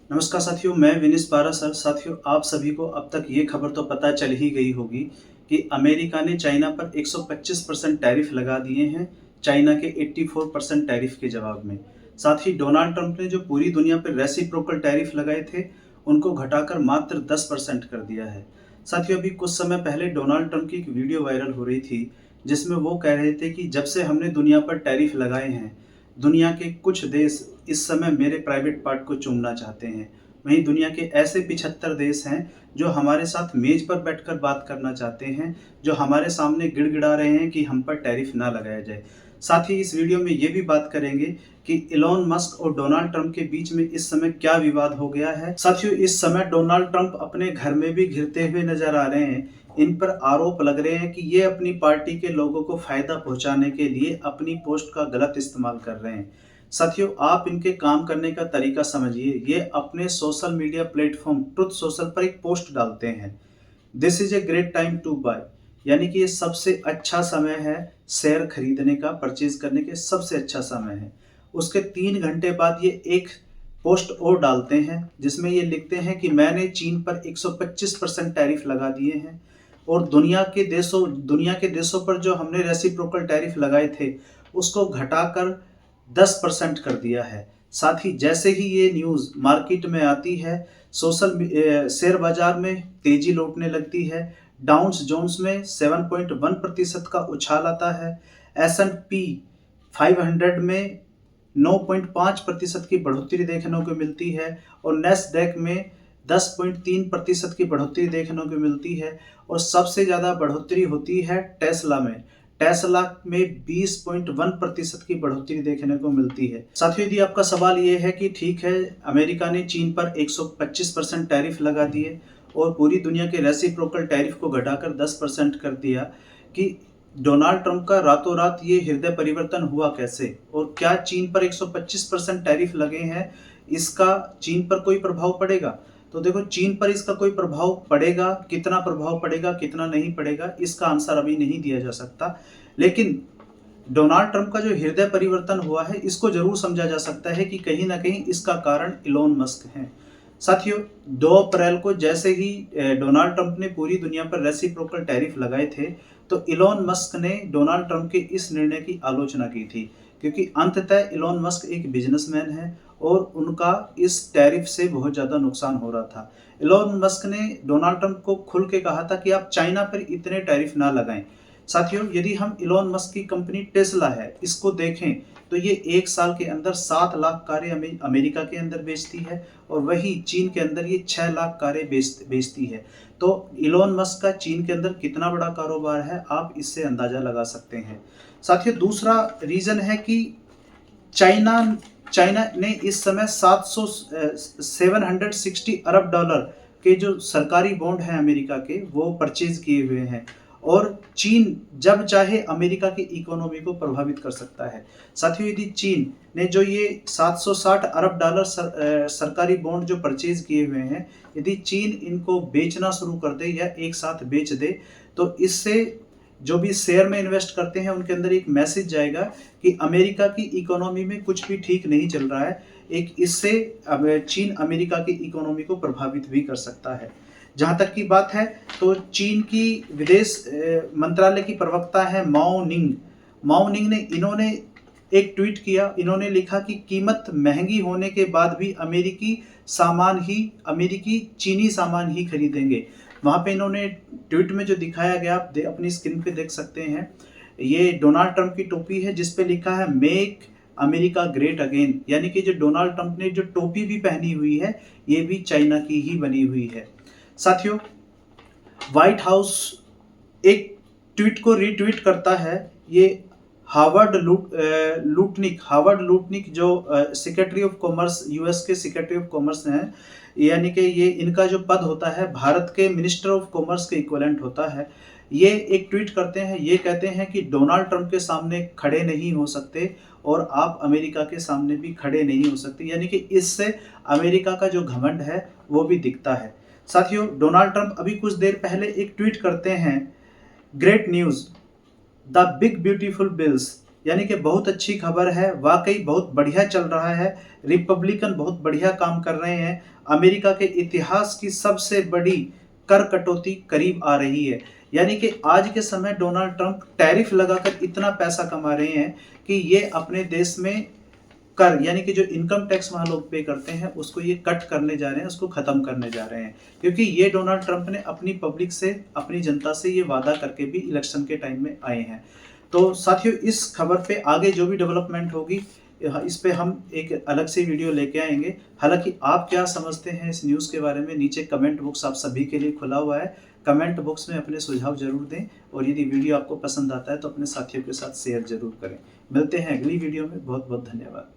नमस्कार साथियों, मैं विनीस पारासर। साथियों, आप सभी को अब तक ये खबर तो पता चल ही गई होगी कि अमेरिका ने चाइना पर 125% टैरिफ लगा दिए हैं, चाइना के 84% टैरिफ के जवाब में। साथ ही डोनाल्ड ट्रंप ने जो पूरी दुनिया पर रेसिप्रोकल टैरिफ लगाए थे, उनको घटाकर मात्र 10% कर दिया है। साथियों, अभी कुछ समय पहले डोनाल्ड ट्रंप की एक वीडियो वायरल हो रही थी, जिसमें वो कह रहे थे कि जब से हमने दुनिया पर टैरिफ लगाए हैं, दुनिया के कुछ देश इस समय मेरे प्राइवेट पार्ट को चूमना चाहते हैं। वहीं दुनिया के ऐसे 75 देश हैं जो हमारे साथ मेज पर बैठकर बात करना चाहते हैं, जो हमारे सामने गिड़गिड़ा रहे हैं कि हम पर टैरिफ ना लगाया जाए। साथ ही इस वीडियो में ये भी बात करेंगे कि इलॉन मस्क और डोनाल्ड ट्रंप के बीच में इस समय क्या विवाद हो गया है। साथियों, इस समय डोनाल्ड ट्रंप अपने घर में भी घिरते हुए नजर आ रहे हैं। इन पर आरोप लग रहे हैं कि ये अपनी पार्टी के लोगों को फायदा पहुंचाने के लिए अपनी पोस्ट का गलत इस्तेमाल कर रहे हैं। साथियों, आप इनके काम करने का तरीका समझिए। ये अपने social media platform truth social पर एक पोस्ट डालते हैं, this is a great time to buy, यानी कि ये सबसे अच्छा समय है शेयर खरीदने का, परचेज करने के सबसे अच्छा समय है। उसके 3 घंटे बाद ये एक पोस्ट और डालते हैं जिसमें ये लिखते हैं कि मैंने चीन पर 125% टैरिफ लगा दिए हैं और दुनिया के देशों पर जो हमने रेसिप्रोकल टैरिफ लगाए थे, उसको घटाकर 10% कर दिया है। साथ ही जैसे ही ये न्यूज़ मार्केट में आती है, शेयर बाजार में तेजी लौटने लगती है। डाउन्स जोन्स में 7.1% का उछाल आता है। S&P 500 में 9.5% की बढ़ोतरी देखने को मिलती है और नेस्डैक में 10.3% की बढ़ोतरी देखने को मिलती है। और सबसे ज़्यादा बढ़ोतरी होती है टेस्ला में। टेस्ला में 20.1% की बढ़ोतरी देखने को मिलती है। साथियों, यदि आपका सवाल ये है कि ठीक है, अमेरिका ने चीन पर 125% टैरिफ लगा दिए और पूरी दुनिया के रेसिप्रोकल टैरिफ को घटाकर 10% कर दिया, कि डोनाल्ड ट्रंप का रातों रात ये हृदय परिवर्तन हुआ कैसे, और क्या चीन पर 125% टैरिफ लगे हैं, इसका चीन पर कोई प्रभाव पड़ेगा? तो देखो, चीन पर इसका कोई प्रभाव पड़ेगा, कितना प्रभाव पड़ेगा कितना नहीं पड़ेगा, इसका आंसर अभी नहीं दिया जा सकता। लेकिन डोनाल्ड ट्रंप का जो हृदय परिवर्तन हुआ है, इसको जरूर समझा जा सकता है कि कहीं ना कहीं इसका कारण इलॉन मस्क है। साथियों, 2 अप्रैल को जैसे ही डोनाल्ड ट्रंप ने पूरी दुनिया पर रेसिप्रोकल टैरिफ लगाए थे, तो इलॉन मस्क ने डोनाल्ड ट्रंप के इस निर्णय की आलोचना की थी, क्योंकि अंततः इलॉन मस्क एक बिजनेसमैन है और उनका इस टैरिफ से बहुत ज़्यादा नुकसान हो रहा था। इलॉन मस्क ने डोनाल्ड ट्रंप को खुल के कहा था कि आप चाइना पर इतने टैरिफ ना लगाएं। साथियों, यदि हम इलॉन मस्क की कंपनी टेस्ला है, इसको देखें, तो ये 1 साल के अंदर 7 लाख कारें अमेरिका के अंदर बेचती है और वही चीन के अंदर ये 6 लाख कारें बेचती है। तो इलॉन मस्क का चीन के अंदर कितना बड़ा कारोबार है, आप इससे अंदाजा लगा सकते हैं। साथियों, दूसरा रीजन है कि चाइना चाइना ने इस समय 760 अरब डॉलर के जो सरकारी बॉन्ड हैं अमेरिका के, वो परचेज किए हुए हैं और चीन जब चाहे अमेरिका की इकोनॉमी को प्रभावित कर सकता है। साथियों, यदि चीन ने जो ये 760 अरब डॉलर सरकारी बॉन्ड जो परचेज किए हुए हैं, यदि चीन इनको बेचना शुरू कर दे या एक साथ बेच दे, तो इससे जो भी शेयर में इन्वेस्ट करते हैं उनके अंदर एक मैसेज जाएगा कि अमेरिका की इकोनॉमी में कुछ भी ठीक नहीं चल रहा है। एक इससे अब चीन अमेरिका की इकोनॉमी को प्रभावित भी कर सकता है। जहाँ तक की बात है, तो चीन की विदेश मंत्रालय की प्रवक्ता है माओ निंग ने इन्होंने एक ट्वीट किया। इन्होंने लिखा कि कीमत महंगी होने के बाद भी अमेरिकी चीनी सामान ही खरीदेंगे। वहाँ पे इन्होंने ट्वीट में जो दिखाया गया, आप अपनी स्क्रीन पे देख सकते हैं, ये डोनाल्ड ट्रंप की टोपी है जिस पे लिखा है मेक अमेरिका ग्रेट अगेन, यानी कि जो डोनाल्ड ट्रंप ने जो टोपी भी पहनी हुई है, ये भी चाइना की ही बनी हुई है। साथियों, व्हाइट हाउस एक ट्वीट को रीट्वीट करता है। ये हार्वर्ड लूटनिक जो सेक्रेटरी ऑफ कॉमर्स, यूएस के सेक्रेटरी ऑफ कॉमर्स हैं, यानी कि ये इनका जो पद होता है भारत के मिनिस्टर ऑफ कॉमर्स के इक्विवेलेंट होता है। ये एक ट्वीट करते हैं, ये कहते हैं कि डोनाल्ड ट्रंप के सामने खड़े नहीं हो सकते और आप अमेरिका के सामने भी खड़े नहीं हो सकते, यानी कि इससे अमेरिका का जो घमंड है वो भी दिखता है। साथियों, डोनाल्ड ट्रंप अभी कुछ देर पहले एक ट्वीट करते हैं, great news, the big beautiful bills, यानी कि बहुत अच्छी खबर है, वाकई बहुत बढ़िया चल रहा है। रिपब्लिकन बहुत बढ़िया काम कर रहे हैं। अमेरिका के इतिहास की सबसे बड़ी कर कटौती करीब आ रही है। यानी कि आज के समय डोनाल्ड ट्रंप टैरिफ लगाकर इतना पैसा कमा रहे हैं कि ये अपने देश में कर यानी कि जो इनकम टैक्स वहाँ लोग पे करते हैं उसको ये कट करने जा रहे हैं, उसको ख़त्म करने जा रहे हैं। क्योंकि ये डोनाल्ड ट्रंप ने अपनी पब्लिक से, अपनी जनता से ये वादा करके भी इलेक्शन के टाइम में आए हैं। तो साथियों, इस खबर पे आगे जो भी डेवलपमेंट होगी इस पे हम एक अलग से वीडियो लेके आएंगे। हालांकि आप क्या समझते हैं इस न्यूज़ के बारे में, नीचे कमेंट बॉक्स आप सभी के लिए खुला हुआ है। कमेंट बॉक्स में अपने सुझाव जरूर दें और यदि वीडियो आपको पसंद आता है तो अपने साथियों के साथ शेयर जरूर करें। मिलते हैं अगली वीडियो में। बहुत बहुत धन्यवाद।